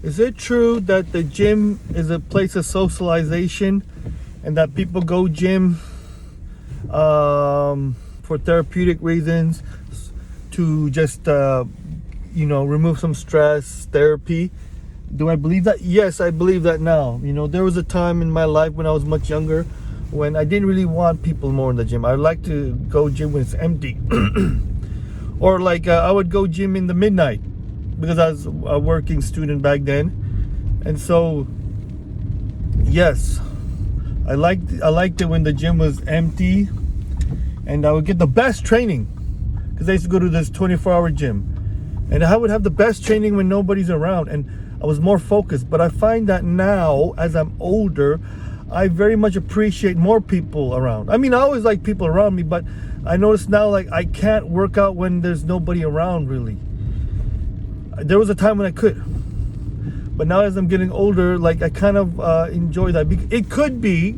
Is it true that the gym is a place of socialization and that people go gym for therapeutic reasons, to just remove some stress, therapy? Do I believe that? Yes, I believe that now. There was a time in my life when I was much younger when I didn't really want people more in the gym. I like to go gym when it's empty. Or I would go gym in the midnight because I was a working student back then. And so, yes, I liked it when the gym was empty, and I would get the best training because I used to go to this 24-hour gym, and I would have the best training when nobody's around, and I was more focused. But I find that now, as I'm older, I very much appreciate more people around. I mean, I always like people around me, but I notice now, I can't work out when there's nobody around, really. There was a time when I could, but now as I'm getting older, I kind of enjoy that. It could be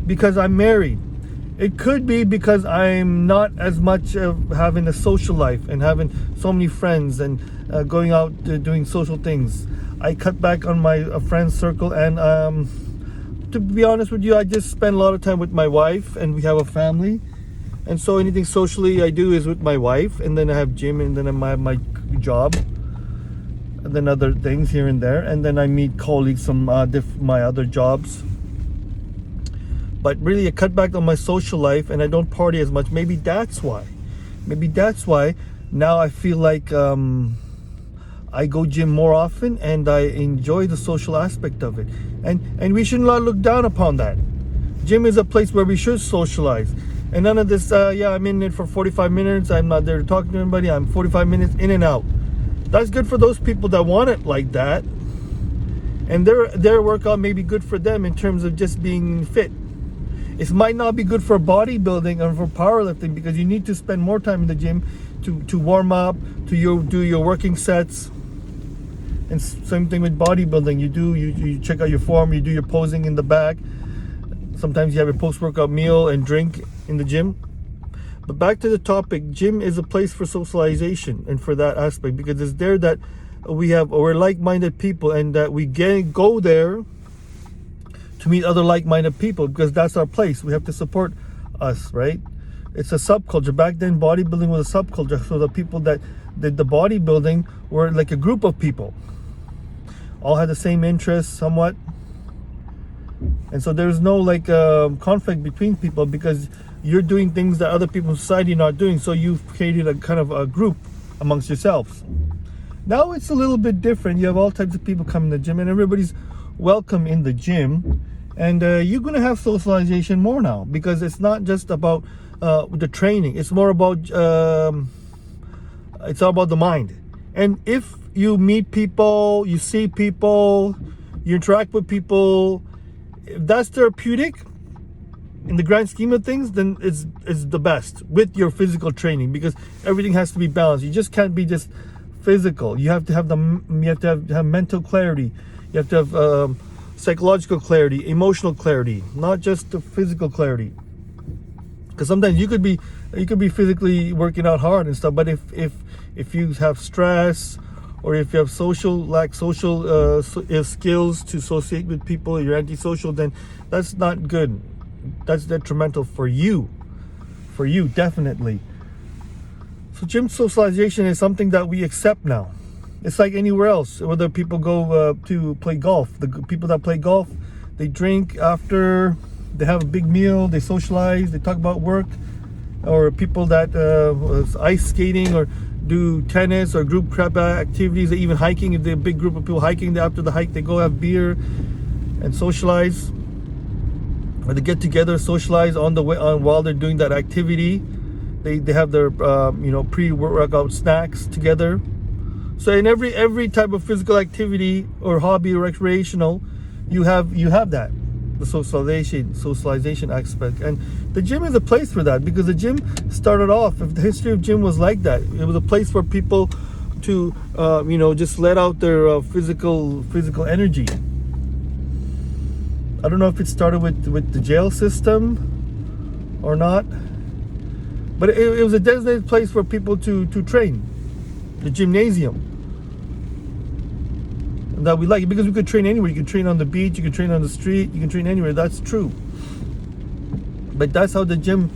because I'm married. It could be because I'm not as much of having a social life and having so many friends and going out doing social things. I cut back on my friend circle, and to be honest with you, I just spend a lot of time with my wife, and we have a family. And so anything socially I do is with my wife, and then I have gym, and then I have my job, and then other things here and there, and then I meet colleagues from my other jobs. But really, I cut back on my social life, and I don't party as much. Maybe that's why now I feel like I go gym more often, and I enjoy the social aspect of it. And we should not look down upon that. Gym is a place where we should socialize. And none of this, I'm in it for 45 minutes. I'm not there to talk to anybody. I'm 45 minutes in and out. That's good for those people that want it like that. And their workout may be good for them in terms of just being fit. It might not be good for bodybuilding or for powerlifting, because you need to spend more time in the gym to warm up, to do your working sets. And same thing with bodybuilding. You check out your form, you do your posing in the back. Sometimes you have a post-workout meal and drink in the gym. But back to the topic, gym is a place for socialization and for that aspect, because it's there that we're like-minded people, and that we go there to meet other like-minded people, because that's our place. We have to support us, right? It's a subculture. Back then, bodybuilding was a subculture. So the people that did the bodybuilding were like a group of people, all had the same interests somewhat. And so there's no conflict between people, because you're doing things that other people in society are not doing. So you've created a kind of a group amongst yourselves. Now it's a little bit different. You have all types of people coming to the gym, and everybody's welcome in the gym. And you're going to have socialization more now, because it's not just about the training. It's more about, it's all about the mind. And if you meet people, you see people, you interact with people, if that's therapeutic in the grand scheme of things, then it's the best with your physical training, because everything has to be balanced. You just can't be just physical. You have to have have mental clarity. You have to have psychological clarity, emotional clarity, not just the physical clarity. Because sometimes you could be physically working out hard and stuff, but if you have stress, or if you have lack social skills to associate with people, you're antisocial, then that's not good. That's detrimental for you definitely. So gym socialization is something that we accept now. It's like anywhere else. Whether people go to play golf, the people that play golf, they drink after, they have a big meal, they socialize, they talk about work. Or people that ice skating or do tennis or group crab activities, or even hiking. If they're a big group of people hiking, after the hike they go have beer and socialize, or they get together, socialize on the way while they're doing that activity. They have their pre-workout snacks together. So in every type of physical activity or hobby or recreational, you have that, the socialization aspect. And the gym is a place for that, because the gym started off, if the history of gym was like that, it was a place for people to just let out their physical energy. I don't know if it started with the jail system or not, but it was a designated place for people to train, the gymnasium. that we like, because we could train anywhere. You can train on the beach, you can train on the street, you can train anywhere. That's true. But that's how the gym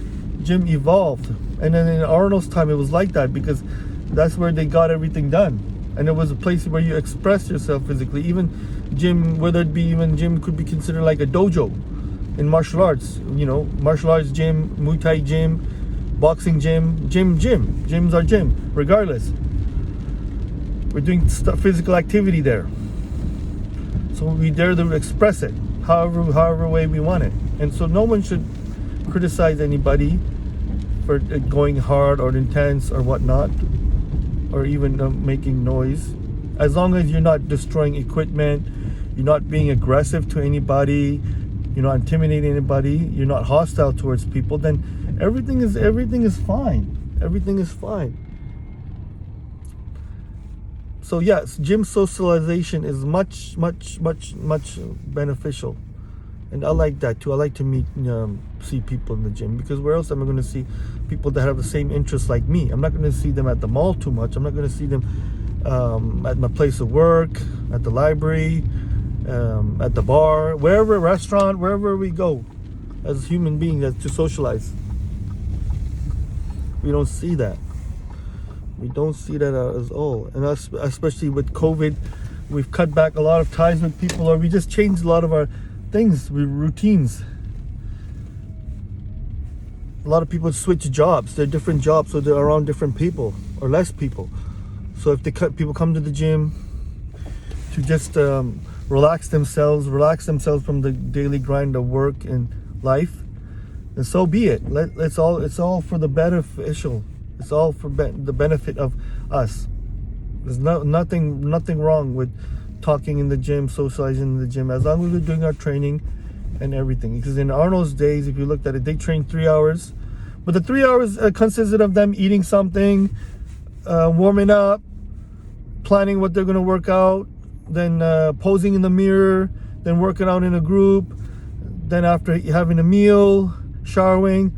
evolved. And then in Arnold's time, it was like that, because that's where they got everything done. And it was a place where you express yourself physically. Even gym, whether it be even gym, could be considered like a dojo in martial arts. You know, martial arts gym, Muay Thai gym, boxing gym. Gyms are gym, regardless. We're doing physical activity there. So we dare to express it however way we want it. And so no one should criticize anybody for going hard or intense or whatnot, or even making noise. As long as you're not destroying equipment, you're not being aggressive to anybody, you're not intimidating anybody, you're not hostile towards people, then everything is fine. Everything is fine. So yes, gym socialization is much beneficial, and I like that too. I like to see people in the gym, because where else am I going to see people that have the same interests like me? I'm not going to see them at the mall too much. I'm not going to see them at my place of work, at the library, at the bar, wherever, restaurant, wherever we go as human beings to socialize. We don't see that. We don't see that at all. And us, especially with COVID, we've cut back a lot of ties with people, or we just changed a lot of our things, routines. A lot of people switch jobs. They're different jobs, so they're around different people or less people. So if people come to the gym to just relax themselves from the daily grind of work and life, then so be it. It's all for the beneficial. It's all for the benefit of us. There's nothing wrong with talking in the gym, socializing in the gym, as long as we're doing our training and everything. Because in Arnold's days, if you looked at it, they trained 3 hours, but the 3 hours consisted of them eating something, warming up, planning what they're going to work out, then posing in the mirror, then working out in a group, then after having a meal, showering,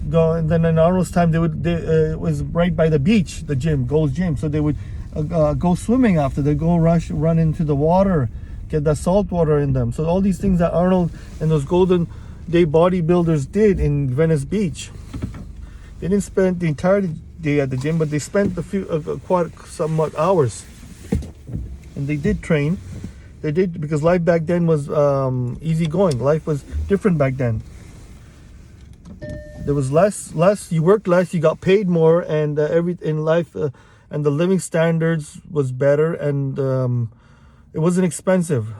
go. And then in Arnold's time, it was right by the beach, the gym, Gold's Gym. So they would go swimming after. They go run into the water, get that salt water in them. So all these things that Arnold and those golden day bodybuilders did in Venice Beach. They didn't spend the entire day at the gym, but they spent a few somewhat hours. And they did train. They did, because life back then was easygoing. Life was different back then. There was less. You worked less. You got paid more, and in life, and the living standards was better, and it wasn't expensive.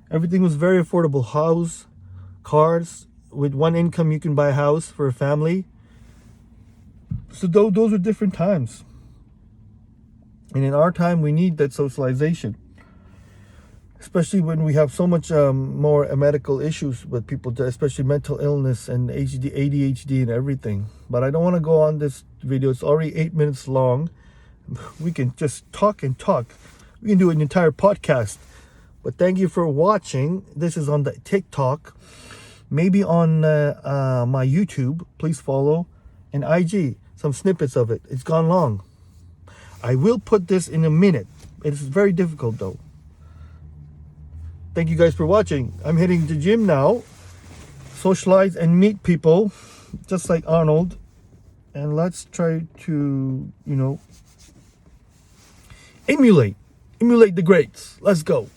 Everything was very affordable. House, cars. With one income, you can buy a house for a family. So those were different times. And in our time, we need that socialization. Especially when we have so much more medical issues with people, especially mental illness and ADHD and everything. But I don't want to go on this video. It's already 8 minutes long. We can just talk and talk. We can do an entire podcast. But thank you for watching. This is on the TikTok. Maybe on my YouTube. Please follow. And IG. Some snippets of it. It's gone long. I will put this in a minute. It's very difficult though. Thank you guys for watching. I'm heading to the gym now. Socialize and meet people, just like Arnold. And let's try to, emulate the greats. Let's go.